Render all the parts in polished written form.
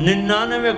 99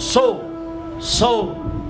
100।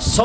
100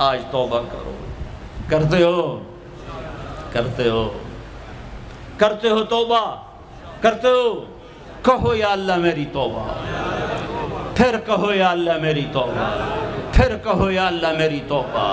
آج توبہ کرو. کرتے ہو کرتے ہو کرتے ہو توبہ کرتے ہو؟ کہو یا اللہ میری توبہ، پھر کہو یا اللہ میری توبہ، پھر کہو یا اللہ میری توبہ.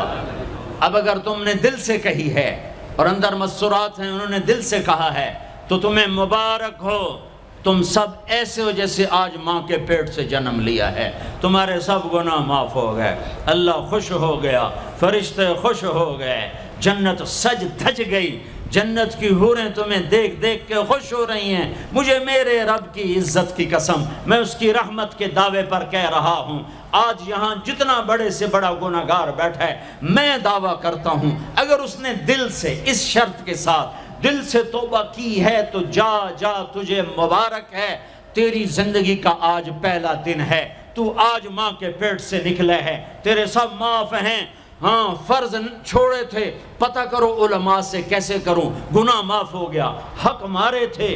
اب اگر تم نے دل سے کہی ہے اور اندر مسرات ہیں انہوں نے دل سے کہا ہے تو تمہیں مبارک ہو. تم سب ایسے ہو جیسے آج ماں کے پیٹ سے جنم لیا ہے. تمہارے سب گناہ معاف ہو گئے، اللہ خوش ہو گیا، فرشتے خوش ہو گئے، جنت سج دھج گئی. جنت کی حوریں تمہیں دیکھ دیکھ کے خوش ہو رہی ہیں. مجھے میرے رب کی عزت کی قسم، میں اس کی رحمت کے دعوے پر کہہ رہا ہوں، آج یہاں جتنا بڑے سے بڑا گناہگار بیٹھا ہے، میں دعویٰ کرتا ہوں اگر اس نے دل سے اس شرط کے ساتھ دل سے توبہ کی ہے تو جا جا تجھے مبارک ہے. تیری زندگی کا آج پہلا دن ہے، تو آج ماں کے پیٹ سے نکلے ہے، تیرے سب معاف ہیں. ہاں فرض چھوڑے تھے، پتہ کرو علماء سے کیسے کروں، گناہ معاف ہو گیا. حق مارے تھے،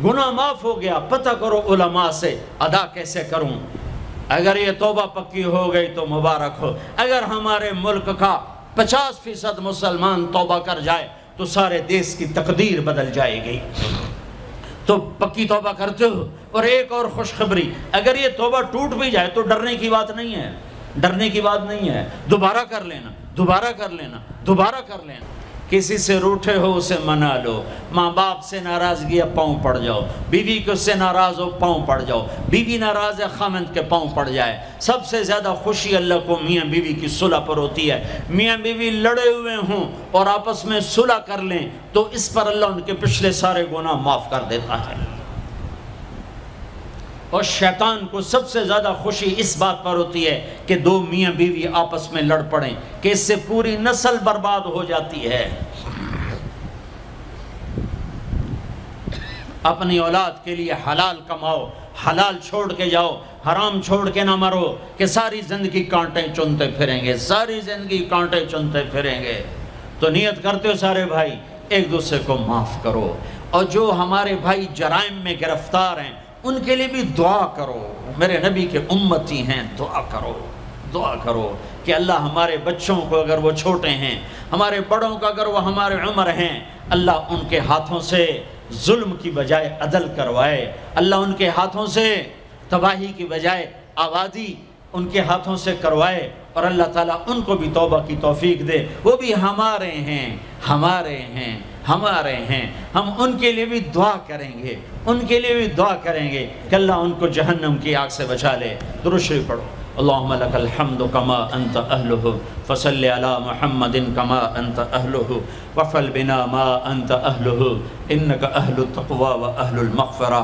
گناہ معاف ہو گیا، پتہ کرو علماء سے ادا کیسے کروں. اگر یہ توبہ پکی ہو گئی تو مبارک ہو. اگر ہمارے ملک کا 50% مسلمان توبہ کر جائے تو سارے دیش کی تقدیر بدل جائے گی. تو پکی توبہ کرتے ہو. اور ایک اور خوشخبری، اگر یہ توبہ ٹوٹ بھی جائے تو ڈرنے کی بات نہیں ہے، ڈرنے کی بات نہیں ہے. دوبارہ کر لینا، دوبارہ کر لینا، دوبارہ کر لینا. کسی سے روٹھے ہو اسے منا لو. ماں باپ سے ناراضگی ہے پاؤں پڑ جاؤ. بیوی کو سے ناراض ہو پاؤں پڑ جاؤ. بیوی ناراض ہے خامند کے پاؤں پڑ جائے. سب سے زیادہ خوشی اللہ کو میاں بیوی کی صلح پر ہوتی ہے. میاں بیوی لڑے ہوئے ہوں اور آپس میں صلح کر لیں تو اس پر اللہ ان کے پچھلے سارے گناہ معاف کر دیتا ہے. اور شیطان کو سب سے زیادہ خوشی اس بات پر ہوتی ہے کہ دو میاں بیوی آپس میں لڑ پڑیں کہ اس سے پوری نسل برباد ہو جاتی ہے. اپنی اولاد کے لیے حلال کماؤ، حلال چھوڑ کے جاؤ، حرام چھوڑ کے نہ مرو کہ ساری زندگی کانٹے چنتے پھریں گے، ساری زندگی کانٹے چنتے پھریں گے. تو نیت کرتے ہو سارے بھائی ایک دوسرے کو معاف کرو. اور جو ہمارے بھائی جرائم میں گرفتار ہیں ان کے لیے بھی دعا کرو. میرے نبی کے امتی ہیں، دعا کرو، دعا کرو کہ اللہ ہمارے بچوں کو اگر وہ چھوٹے ہیں، ہمارے بڑوں کو اگر وہ ہمارے عمر ہیں، اللہ ان کے ہاتھوں سے ظلم کی بجائے عدل کروائے. اللہ ان کے ہاتھوں سے تباہی کی بجائے آبادی ان کے ہاتھوں سے کروائے. اور اللہ تعالیٰ ان کو بھی توبہ کی توفیق دے. وہ بھی ہمارے ہیں، ہمارے ہیں، ہمارے ہیں. ہم ان کے لیے بھی دعا کریں گے، ان کے لیے بھی دعا کریں گے کہ اللہ ان کو جہنم کی آگ سے بچا لے. درود شریف پڑھو. اللہم لک الحمد کما انت اہلہ فصل علی محمد کما انت اہلہ وفعل بنا ما انت اہلہ انک اہل التقوی و اہل المغفرہ،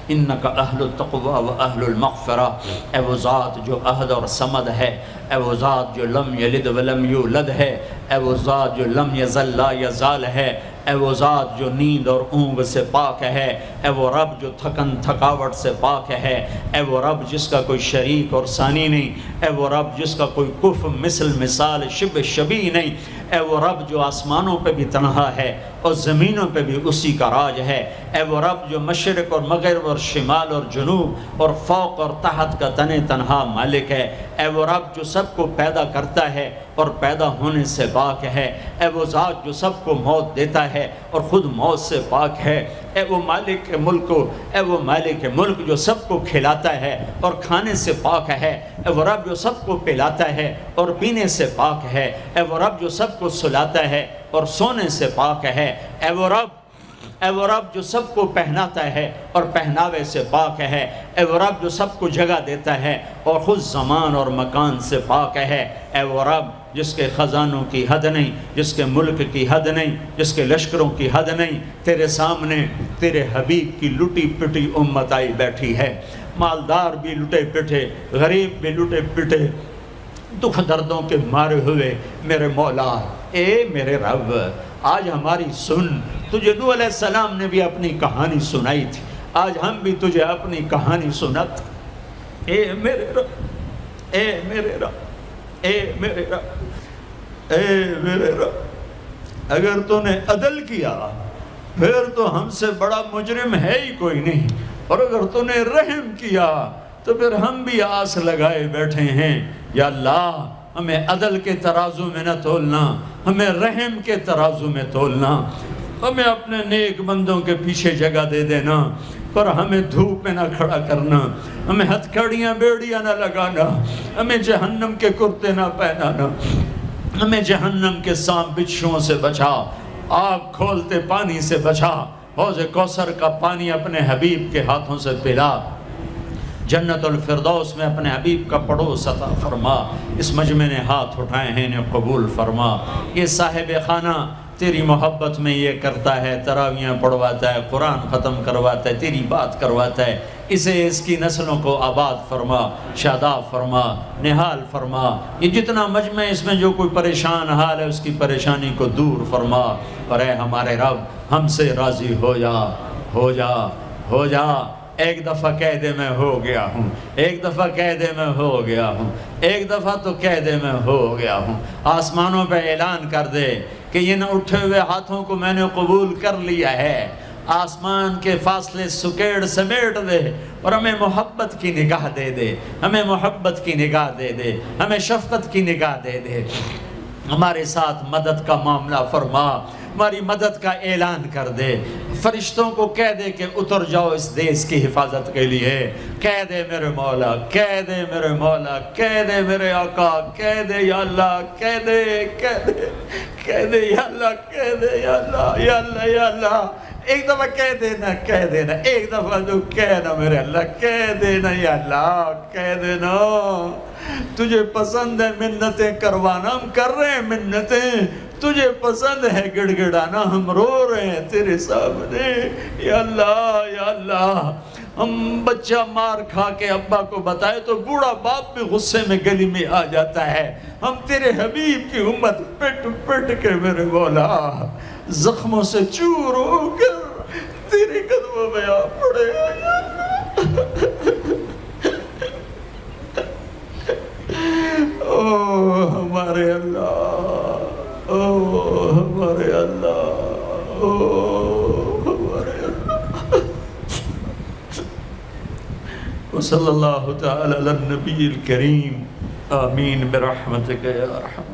انک اہل التقوی و اہل المغفرہ. اے وہ ذات جو احد اور صمد ہے، اے وہ ذات جو لم یلد ولم یولد ہے، اے وہ ذات جو لم یزل لا یزال ہے، اے وہ ذات جو نیند اور اونگ سے پاک ہے، اے وہ رب جو تھکن تھکاوٹ سے پاک ہے، اے وہ رب جس کا کوئی شریک اور ثانی نہیں، اے وہ رب جس کا کوئی کف مثل مثال شبہ شبیہ نہیں، اے وہ رب جو آسمانوں پہ بھی تنہا ہے اور زمینوں پہ بھی اسی کا راج ہے، اے وہ رب جو مشرق اور مغرب اور شمال اور جنوب اور فوق اور تحت کا تن تنہا مالک ہے، اے وہ رب جو سب کو پیدا کرتا ہے اور پیدا ہونے سے پاک ہے، اے وہ ذات جو سب کو موت دیتا ہے اور خود موت سے پاک ہے، اے وہ مالک ملک، اے وہ مالک ملک جو سب کو کھلاتا ہے اور کھانے سے پاک ہے، اے وہ رب جو سب کو پلاتا ہے اور پینے سے پاک ہے، اے وہ رب جو سب کو سلاتا ہے اور سونے سے پاک ہے، اے وہ رب جو سب کو پہناتا ہے اور پہناوے سے پاک ہے، اے وہ رب جو سب کو جگہ دیتا ہے اور خود زمان اور مکان سے پاک ہے، اے وہ رب جس کے خزانوں کی حد نہیں، جس کے ملک کی حد نہیں، جس کے لشکروں کی حد نہیں. تیرے سامنے تیرے حبیب کی لٹی پٹی امت آئی بیٹھی ہے، مالدار بھی لٹے پٹے، غریب بھی لٹے پٹے، دکھ دردوں کے مارے ہوئے. میرے مولا، اے میرے رب، آج ہماری سن. تجھے نوح علیہ السلام نے بھی اپنی کہانی سنائی تھی، آج ہم بھی تجھے اپنی کہانی سنت. اے میرے رب، اے میرے رب، اے میرے رب، اے میرے رب، اگر تو نے عدل کیا پھر تو ہم سے بڑا مجرم ہے ہی کوئی نہیں، اور اگر تو نے رحم کیا تو پھر ہم بھی آس لگائے بیٹھے ہیں. یا اللہ، ہمیں عدل کے ترازو میں نہ تولنا، ہمیں رحم کے ترازو میں تولنا، ہمیں اپنے نیک بندوں کے پیچھے جگہ دے دینا، پر ہمیں دھوپ میں نہ کھڑا کرنا، ہمیں ہتھکڑیاں بیڑیاں نہ لگانا، ہمیں جہنم کے کرتے نہ پہنانا، ہمیں جہنم کے سانپ بچھوؤں سے بچا، آگ کھولتے پانی سے بچا، حوض کوثر کا پانی اپنے حبیب کے ہاتھوں سے پلا، جنت الفردوس میں اپنے حبیب کا پڑوس عطا فرما، اس مجمع نے ہاتھ اٹھائے ہیں انہیں قبول فرما۔ یہ صاحب خانہ تیری محبت میں یہ کرتا ہے، تراویاں پڑھواتا ہے، قرآن ختم کرواتا ہے، تیری بات کرواتا ہے، اسے اس کی نسلوں کو آباد فرما، شاداب فرما، نحال فرما۔ یہ جتنا مجمع اس میں جو کوئی پریشان حال ہے اس کی پریشانی کو دور فرما، اور اے ہمارے رب ہم سے راضی ہو جا، ہو جا، ہو جا۔ ایک دفعہ کہہ دے میں ہو گیا ہوں، ایک دفعہ کہہ دے میں ہو گیا ہوں، ایک دفعہ تو کہہ دے میں ہو گیا ہوں۔ آسمانوں پہ اعلان کر دے کہ ان اٹھے ہوئے ہاتھوں کو میں نے قبول کر لیا ہے، آسمان کے فاصلے سکیڑ سمیٹ دے اور ہمیں محبت کی نگاہ دے دے، ہمیں محبت کی نگاہ دے دے، ہمیں شفقت کی نگاہ دے دے، ہمارے ساتھ مدد کا معاملہ فرما، ہماری مدد کا اعلان کر دے، فرشتوں کو کہہ دے کہ اتر جاؤ اس دیس کی حفاظت کے لیے، کہہ دے میرے مولا، کہہ دے میرے مولا، کہہ دے میرے آقا، کہہ دے یا اللہ، کہہ دے، کہہ دے، کہہ دے یا اللہ، کہہ دے یا اللہ، یا اللہ، یا اللہ۔ ایک دفعہ کہہ دینا، کہہ دینا، ایک دفعہ جو کہنا میرے اللہ، کہہ دینا یا اللہ، کہہ دینا۔ تجھے پسند ہے منتیں کروانا، ہم کر رہے ہیں منتیں، تجھے پسند ہے گڑ گڑانا، ہم رو رہے ہیں تیرے سامنے، یا اللہ، یا اللہ۔ ہم بچہ مار کھا کے ابا کو بتائے تو بوڑھا باپ بھی غصے میں گلی میں آ جاتا ہے، ہم تیرے حبیب کی امت پٹ پٹ کے میرے مولا زخموں سے چور ہو کر تیرے قدموں میں آ پڑے ہیں۔ اوہ ہمارے اللہ، اوہ ہمارے اللہ، اوہ ہمارے اللہ۔ وصلی اللہ تعالی علی النبی الکریم، آمین برحمتک یا ارحم۔